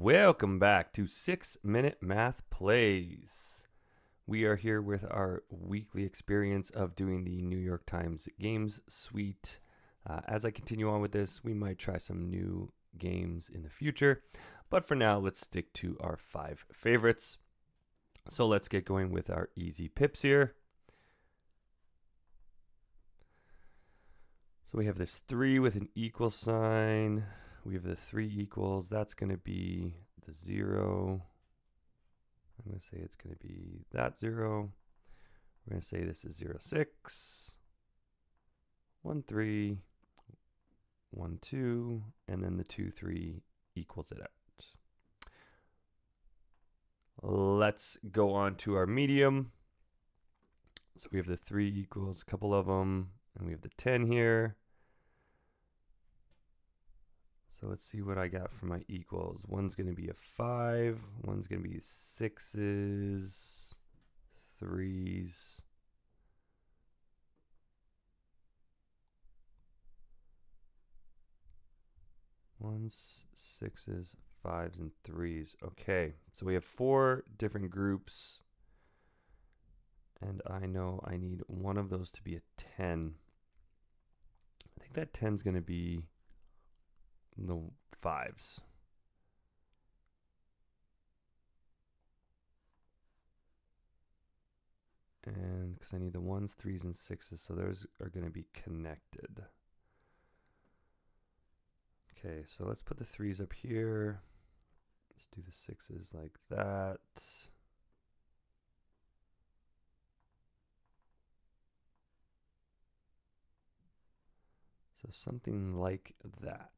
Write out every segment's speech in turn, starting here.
Welcome back to 6-Minute Math Plays. We are here with our weekly experience of doing the New York Times Games Suite. As I continue on with this, we might try some new games in the future, but for now, let's stick to our 5 favorites. So let's get going with our easy pips here. So we have this 3 with an equal sign. We have the 3 equals. That's going to be the 0. I'm going to say it's going to be that 0. We're going to say this is 0, 6, 1, 3, 1, 2, and then the 2, 3 equals it out. Let's go on to our medium. So we have the 3 equals, a couple of them, and we have the 10 here. So let's see what I got for my equals. One's going to be a 5. One's going to be 6s, 3s. Ones, 6s, 5s, and 3s. Okay, so we have 4 different groups. And I know I need one of those to be a 10. I think that 10 is going to be the 5s. And because I need the 1s, 3s, and 6s, so those are going to be connected. Okay, so let's put the 3s up here. Let's do the 6s like that. So something like that.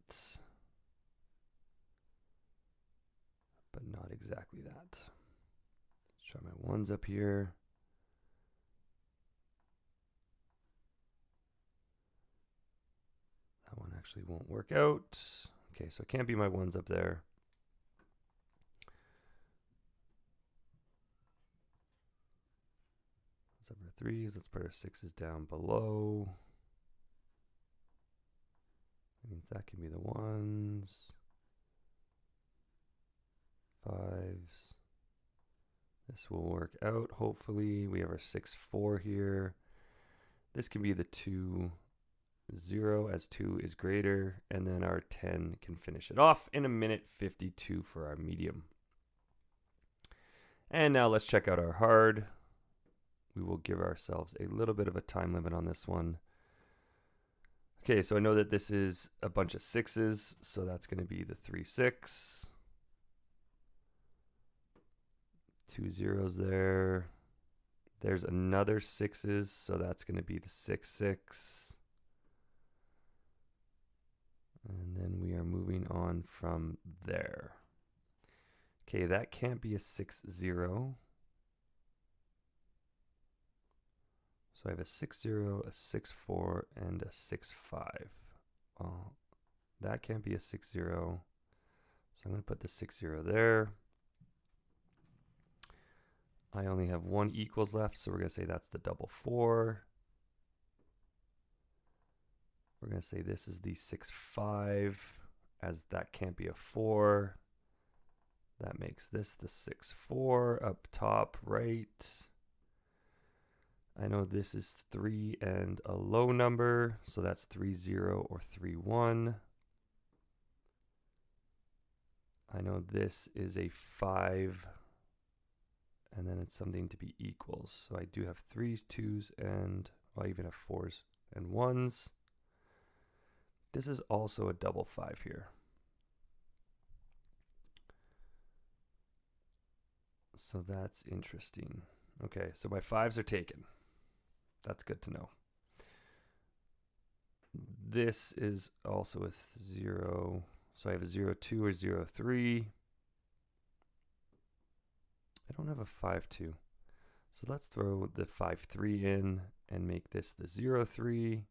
But not exactly that. Let's try my 1s up here. That one actually won't work out. Okay, so it can't be my 1s up there. Let's have our 3s. Let's put our 6s down below. That means that can be the 1s. 5s. This will work out, hopefully. We have our 6, 4 here. This can be the 2, 0 as 2 is greater, and then our 10 can finish it off in 1:52 for our medium. And now let's check out our hard. We will give ourselves a little bit of a time limit on this one. Okay, so I know that this is a bunch of 6s, so that's going to be the 3, 6. 2 0s there. There's another 6s, so that's going to be the 6, 6. And then we are moving on from there. Okay, that can't be a 6, 0. So I have a 6, 0, a 6, 4, and a 6, 5. Well, that can't be a 6, 0. So I'm going to put the 6, 0 there. I only have 1 equals left, so we're going to say that's the double 4. We're going to say this is the 6, 5, as that can't be a 4. That makes this the 6, 4 up top right. I know this is 3 and a low number, so that's 3, 0 or 3, 1. I know this is a 5, and then it's something to be equals. So I do have 3s, 2s, and I even have 4s and 1s. This is also a double 5 here. So that's interesting. Okay, so my 5s are taken. That's good to know. This is also a 0. So I have a 0, 2 or 0, 3. I don't have a 5, 2. So let's throw the 5, 3 in and make this the 0, 3.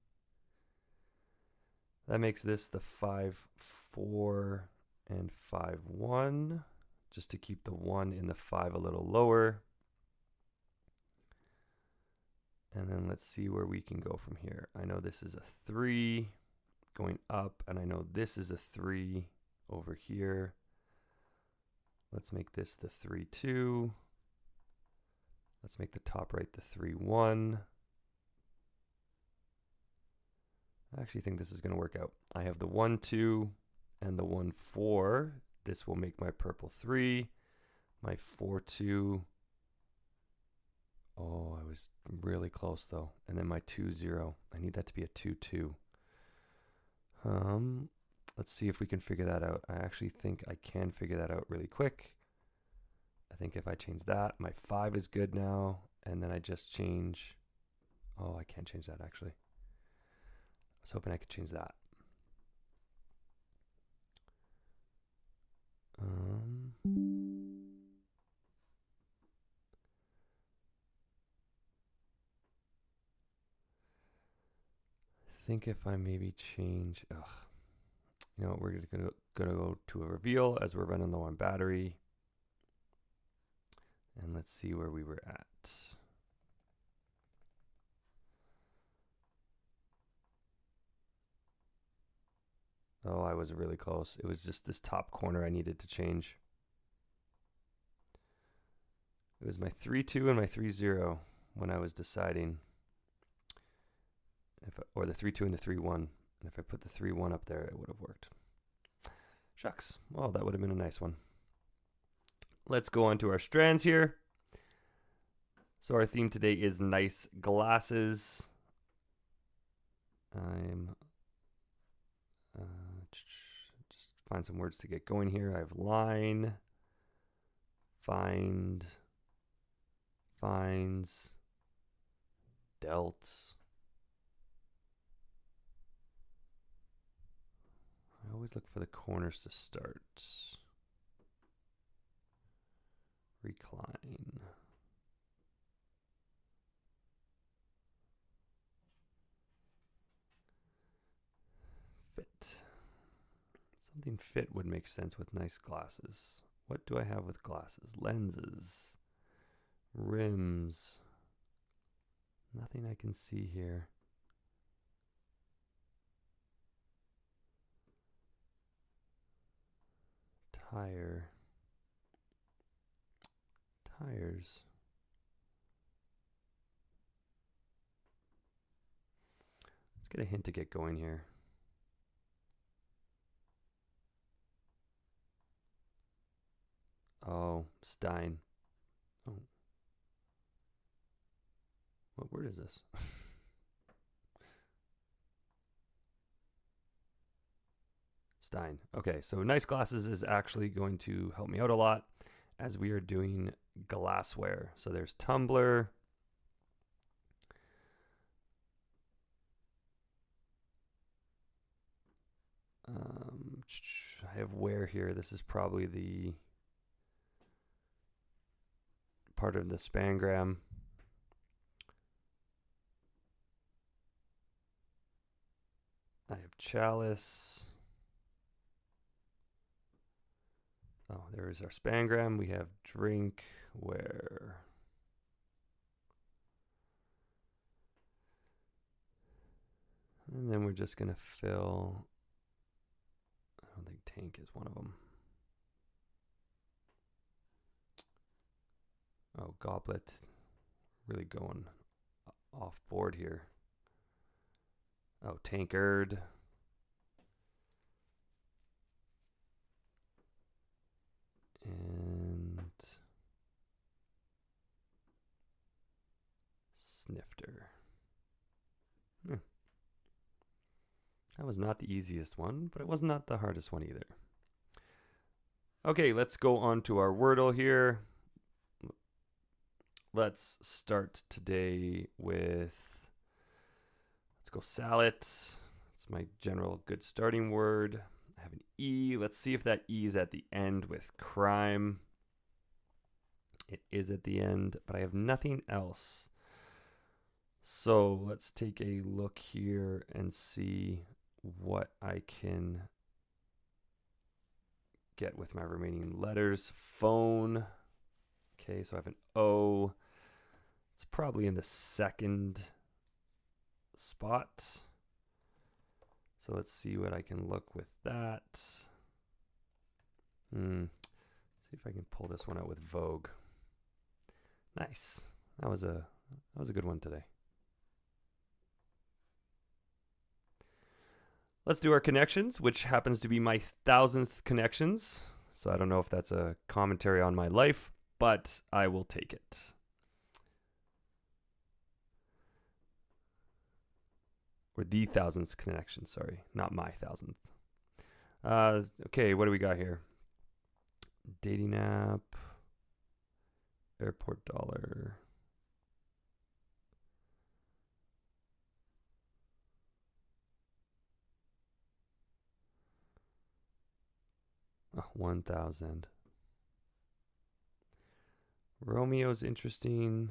That makes this the 5, 4, and 5, 1, just to keep the 1 in the 5 a little lower. And then let's see where we can go from here. I know this is a 3 going up, and I know this is a 3 over here. Let's make this the 3-2. Let's make the top right the 3-1. I actually think this is going to work out. I have the 1-2 and the 1-4. This will make my purple 3. My 4-2. Oh, I was really close though. And then my 2-0. I need that to be a 2-2. Let's see if we can figure that out. I actually think I can figure that out really quick. I think if I change that, my 5 is good now. And then I just change. Oh, I can't change that actually. I was hoping I could change that. I think if I maybe change, you know, we're gonna go to a reveal as we're running low on battery. And let's see where we were at. Oh, I was really close. It was just this top corner I needed to change. It was my 3-2 and my 3-0 when I was deciding. Or the 3-2 and the 3-1. And if I put the 3-1 up there, it would have worked. Shucks. Well, that would have been a nice one. Let's go on to our strands here. So our theme today is nice glasses. I'm just find some words to get going here. I have line, find, finds, dealt. I always look for the corners to start. Recline. Fit. Something fit would make sense with nice glasses. What do I have with glasses? Lenses. Rims. Nothing I can see here. Tire. Tires. Let's get a hint to get going here. Oh, Stein. Oh. What word is this? Stein. Okay, so nice glasses is actually going to help me out a lot as we are doing glassware. So there's tumbler. I have ware here. This is probably the part of the spangram. I have chalice. Oh, there is our spangram. We have drink ware. And then we're just going to fill. I don't think tank is one of them. Oh, goblet. Really going off board here. Oh, tankard. And snifter. That was not the easiest one, but it was not the hardest one either. Okay, let's go on to our Wordle here. Let's start today with, let's go salad. It's my general good starting word. I have an E. Let's see if that E is at the end with crime. It is at the end, but I have nothing else. So let's take a look here and see what I can get with my remaining letters. Phone. Okay, so I have an O. It's probably in the second spot. So let's see what I can look with that. See See if I can pull this one out with Vogue. Nice. That was a good one today. Let's do our connections, which happens to be my 1,000th connections. So I don't know if that's a commentary on my life, but I will take it. Or the 1,000th connection, sorry, not my 1,000th. Okay, what do we got here? Dating app, airport dollar. Oh, 1,000. Romeo's interesting.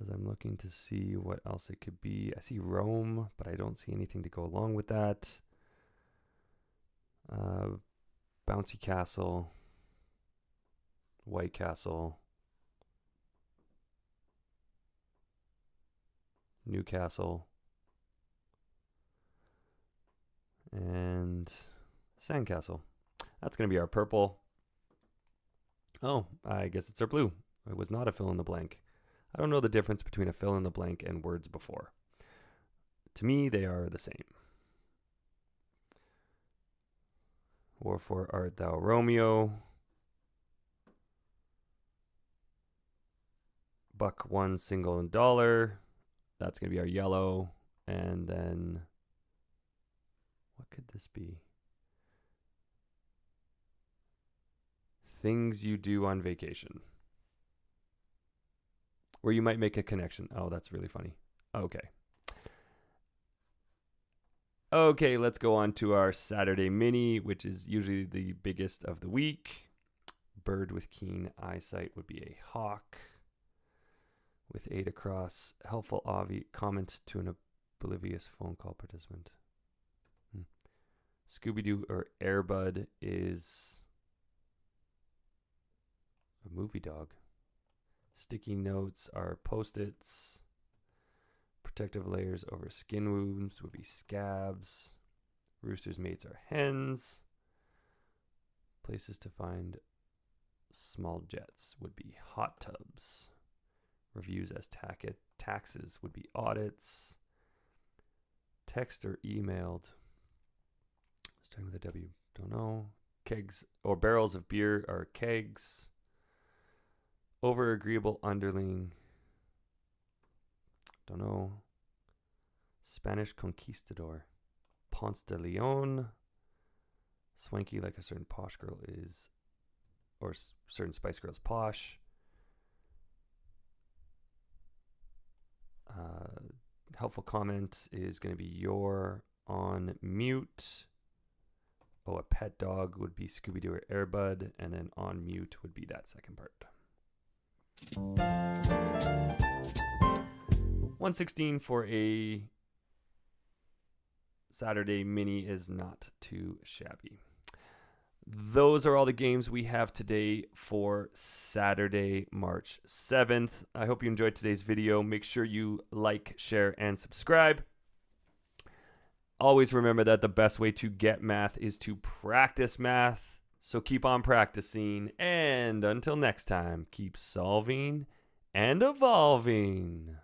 As I'm looking to see what else it could be. I see Rome, but I don't see anything to go along with that. Bouncy Castle. White Castle. Newcastle. And Sandcastle. That's going to be our purple. Oh, I guess it's our blue. It was not a fill in the blank. I don't know the difference between a fill in the blank and words before. To me, they are the same. Wherefore art thou Romeo? Buck one single dollar. That's going to be our yellow. And then, what could this be? Things you do on vacation. Where you might make a connection. Oh, that's really funny. Okay. Okay, let's go on to our Saturday mini, which is usually the biggest of the week. Bird with keen eyesight would be a hawk. With 8 across, helpful comment to an oblivious phone call participant. Scooby-Doo or Airbud is a movie dog. Sticky notes are Post-its. Protective layers over skin wounds would be scabs. Rooster's mates are hens. Places to find small jets would be hot tubs. Reviews as taxes would be audits. Text or emailed. Starting with a W. Don't know. Kegs or barrels of beer are kegs. Over agreeable underling. Don't know. Spanish conquistador. Ponce de Leon. Swanky like a certain posh girl is, or certain Spice Girls posh. Helpful comment is going to be you're on mute. Oh, a pet dog would be Scooby-Doo or Airbud, and then on mute would be that second part. 116 for a Saturday mini is not too shabby. Those are all the games we have today for Saturday, March 7th. I hope you enjoyed today's video. Make sure you like, share, and subscribe. Always remember that the best way to get math is to practice math. So keep on practicing. And until next time, keep solving and evolving.